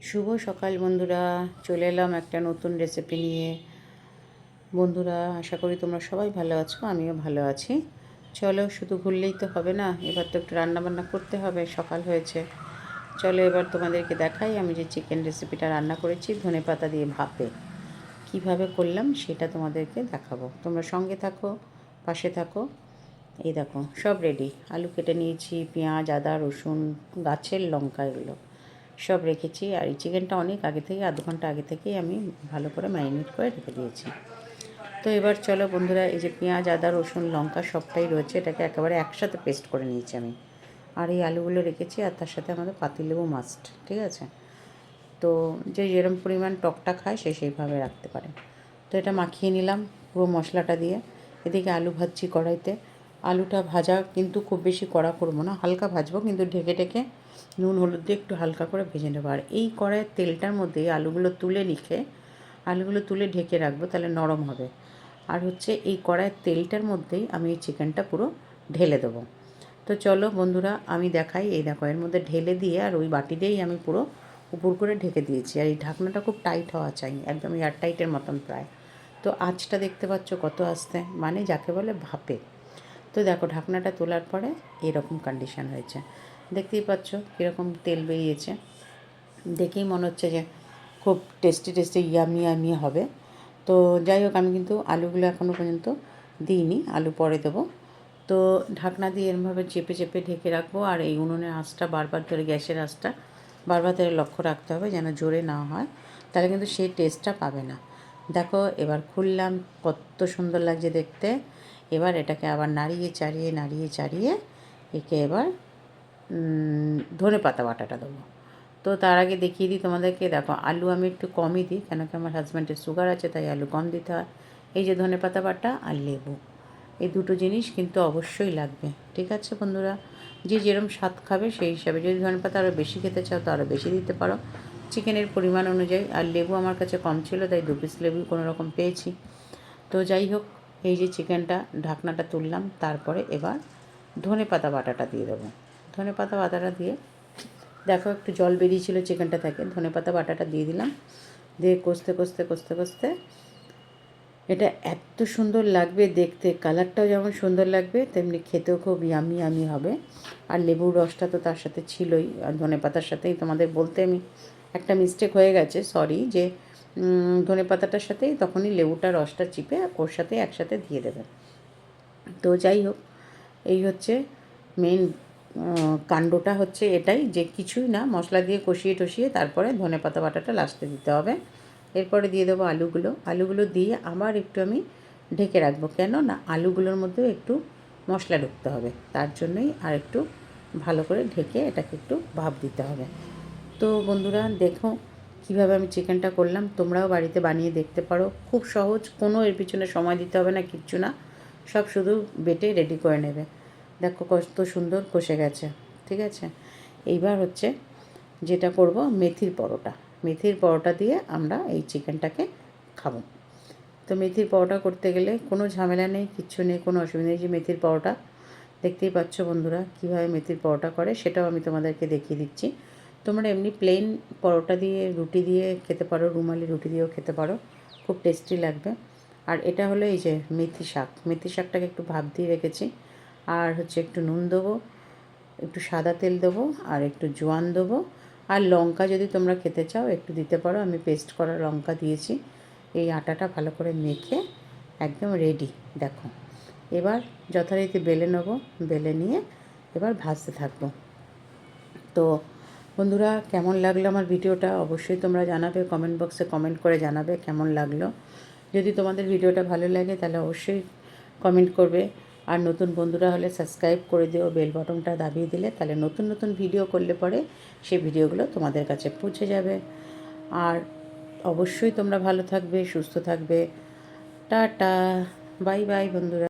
শুভ সকাল বন্ধুরা, চলে এলাম একটা নতুন রেসিপি নিয়ে। বন্ধুরা, আশা করি তোমরা সবাই ভালো আছো, আমিও ভালো আছি। চলো, শুধু ঘুরলেই তো হবে না, এবার তো একটু রান্নাবান্না করতে হবে, সকাল হয়েছে। চলো এবার তোমাদেরকে দেখাই আমি যে চিকেন রেসিপিটা রান্না করেছি ধনেপাতা দিয়ে ভাপে। কিভাবে করলাম সেটা তোমাদেরকে দেখাবো, তোমরা সঙ্গে থাকো, পাশে থাকো। এই দেখো, সব রেডি। আলু কেটে নিয়েছি, পেঁয়াজ, আদা, রসুন, গাছের লঙ্কা, এগুলো সব রেখেছি। আর এই চিকেনটা অনেক আগে থেকে, আধ ঘন্টা আগে থেকেই আমি ভালো করে ম্যারিনেট করে রেখে দিয়েছি। তো এবার চলো বন্ধুরা, এই যে পেঁয়াজ, আদা, রসুন, লঙ্কা সবটাই রয়েছে, এটাকে একেবারে একসাথে পেস্ট করে নিয়েছি আমি। আর এই আলুগুলো রেখেছি, আর তার সাথে আমাদের পাতিলেবু মাস্ট, ঠিক আছে? তো যে যেরকম পরিমাণ টকটা খায় সে সেইভাবে রাখতে পারে। তো এটা মাখিয়ে নিলাম পুরো মশলাটা দিয়ে। এদিকে আলু ভাজছি কড়াইতে। আলুটা ভাজা কিন্তু খুব বেশি কড়া করবো না, হালকা ভাজবো, কিন্তু ঢেকে ঢেকে নুন হলুদ দিয়ে একটু হালকা করে ভেজে নেবো। আর এই কড়াইয়ের তেলটার মধ্যে আলুগুলো তুলে আলুগুলো তুলে ঢেকে রাখবো, তাহলে নরম হবে। আর হচ্ছে এই কড়াইয়ের তেলটার মধ্যেই আমি এই চিকেনটা পুরো ঢেলে দেবো। তো চলো বন্ধুরা, আমি দেখাই। এই দেখো, এর মধ্যে ঢেলে দিয়ে আর ওই বাটি দিয়েই আমি পুরো উপর করে ঢেকে দিয়েছি। আর এই ঢাকনাটা খুব টাইট হওয়া চাই, একদম এয়ার টাইটের মতন প্রায়। তো আঁচটা দেখতে পাচ্ছ কত আস্তে, মানে যাকে বলে ভাপে। তো দেখো, ঢাকনাটা তোলার পরে এরকম কন্ডিশন হয়েছে, দেখতেই পাচ্ছ কীরকম তেল বেরিয়েছে। দেখেই মনে হচ্ছে যে খুব টেস্টি টেস্টি ইয়ামি ইয়ামি হবে। তো যাই হোক, আমি কিন্তু আলুগুলো এখনও পর্যন্ত দিইনি, আলু পরে দেবো। তো ঢাকনা দিয়ে এরমভাবে চেপে চেপে ঢেকে রাখবো। আর এই উনুনের আঁচটা বারবার ধরে, গ্যাসের আঁচটা বারবার ধরে লক্ষ্য রাখতে হবে যেন জোরে না হয়, তাহলে কিন্তু সেই টেস্টটা পাবে না। দেখো, এবার খুললাম, কত সুন্দর লাগছে দেখতে। এবার এটাকে আবার নাড়িয়ে চাড়িয়ে একে এবার ধনেপাতা বাটাটা দেবো। তো তার আগে দেখিয়ে দিই তোমাদেরকে। দেখো, আলু আমি একটু কমই দিই, কেন কি আমার হাজব্যান্ডের সুগার আছে, তাই আলু কম দিতে হয়। এই যে ধনেপাতা বাটা আর লেবু, এই দুটো জিনিস কিন্তু অবশ্যই লাগবে, ঠিক আছে বন্ধুরা? যে যেরম স্বাদ খাবে সেই হিসাবে, যদি ধনেপাতা আরও বেশি খেতে চাও তো আরও বেশি দিতে পারো, চিকেনের পরিমাণ অনুযায়ী। আর লেবু আমার কাছে কম ছিল, তাই 2 পিস লেবু কোনো রকম পেয়েছি। তো যাই হোক, এই যে চিকেনটা, ঢাকনাটা তুললাম, তারপরে এবার ধনেপাতা বাটাটা দিয়ে দেবো। ধনেপাতা বাটাটা দিয়ে, দেখো একটু জল বেরিয়েছিল চিকেনটা থেকে, ধনেপাতা বাটাটা দিয়ে দিলাম। দিয়ে কষতে কষতে কষতে কষতে এটা এত সুন্দর লাগবে দেখতে, কালারটাও যেমন সুন্দর লাগবে তেমনি খেতেও খুব ইয়ামি ইয়ামি হবে। আর লেবুর রসটা তো তার সাথে ছিলই, আর ধনেপাতার সাথেই। তোমাদের বলতে আমি একটা মিস্টেক হয়ে গেছে, সরি, যে ধনেপাতাটার সাথেই তখনই লেবুটার রসটা চিপে ওর সাথে একসাথে দিয়ে দেবে। তো যাই হোক, এই হচ্ছে মেন কাণ্ডটা, হচ্ছে এটাই, যে কিছুই না, মশলা দিয়ে কষিয়ে টষিয়ে তারপরে ধনেপাতা বাটাটা লাস্টে দিতে হবে। এরপরে দিয়ে দেবো আলুগুলো দিয়ে আবার একটু আমি ঢেকে রাখবো। কেন না, আলুগুলোর মধ্যেও একটু মশলা ঢুকতে হবে, তার জন্যই আর একটু ভালো করে ঢেকে এটাকে একটু ভাপ দিতে হবে। তো বন্ধুরা দেখো, কীভাবে আমি চিকেনটা করলাম, তোমরাও বাড়িতে বানিয়ে দেখতে পারো। খুব সহজ, কোনো এর পিছনে সময় দিতে হবে না, কিচ্ছু না, সব শুধু বেটে রেডি করে নেবে। দেখো কত সুন্দর কষে গেছে, ঠিক আছে? এইবার হচ্ছে যেটা করব, মেথির পরোটা দিয়ে আমরা এই চিকেনটাকে খাবো। তো মেথির পরোটা করতে গেলে কোনো ঝামেলা নেই, কিচ্ছু নেই, কোনো অসুবিধা নেই। যে মেথির পরোটা দেখতেই পাচ্ছ বন্ধুরা, কীভাবে মেথির পরোটা করে সেটাও আমি তোমাদেরকে দেখিয়ে দিচ্ছি। তোমরা এমনি প্লেন পরোটা দিয়ে, রুটি দিয়ে খেতে পারো, রুমালি রুটি দিয়েও খেতে পারো, খুব টেস্টি লাগবে। আর এটা হলো এই যে মেথি শাকটাকে একটু ভাপ দিয়ে রেখেছি। আর হচ্ছে একটু নুন দেবো, একটু সাদা তেল দেবো, আর একটু জোয়ান দেবো। আর লঙ্কা যদি তোমরা খেতে চাও একটু দিতে পারো, আমি পেস্ট করা লঙ্কা দিয়েছি। এই আটাটা ভালো করে মেখে একদম রেডি। দেখো, এবার যথারীতি বেলে নেবো, বেলে নিয়ে এবার ভাজতে থাকবো। তো বন্ধুরা, কেমন লাগলো আমার ভিডিওটা অবশ্যই তোমরা জানাবে, কমেন্ট বক্সে কমেন্ট করে জানাবে কেমন লাগলো। যদি তোমাদের ভিডিওটা ভালো লাগে তাহলে অবশ্যই কমেন্ট করবে। আর নতুন বন্ধুরা হলে সাবস্ক্রাইব করে দিও, বেল বাটনটা দাবিয়ে দিলে তাহলে নতুন নতুন ভিডিও করলে পরে সেই ভিডিওগুলো তোমাদের কাছে পৌঁছে যাবে। আর অবশ্যই তোমরা ভালো থাকবে, সুস্থ থাকবে। টাটা, বাই বাই বন্ধুরা।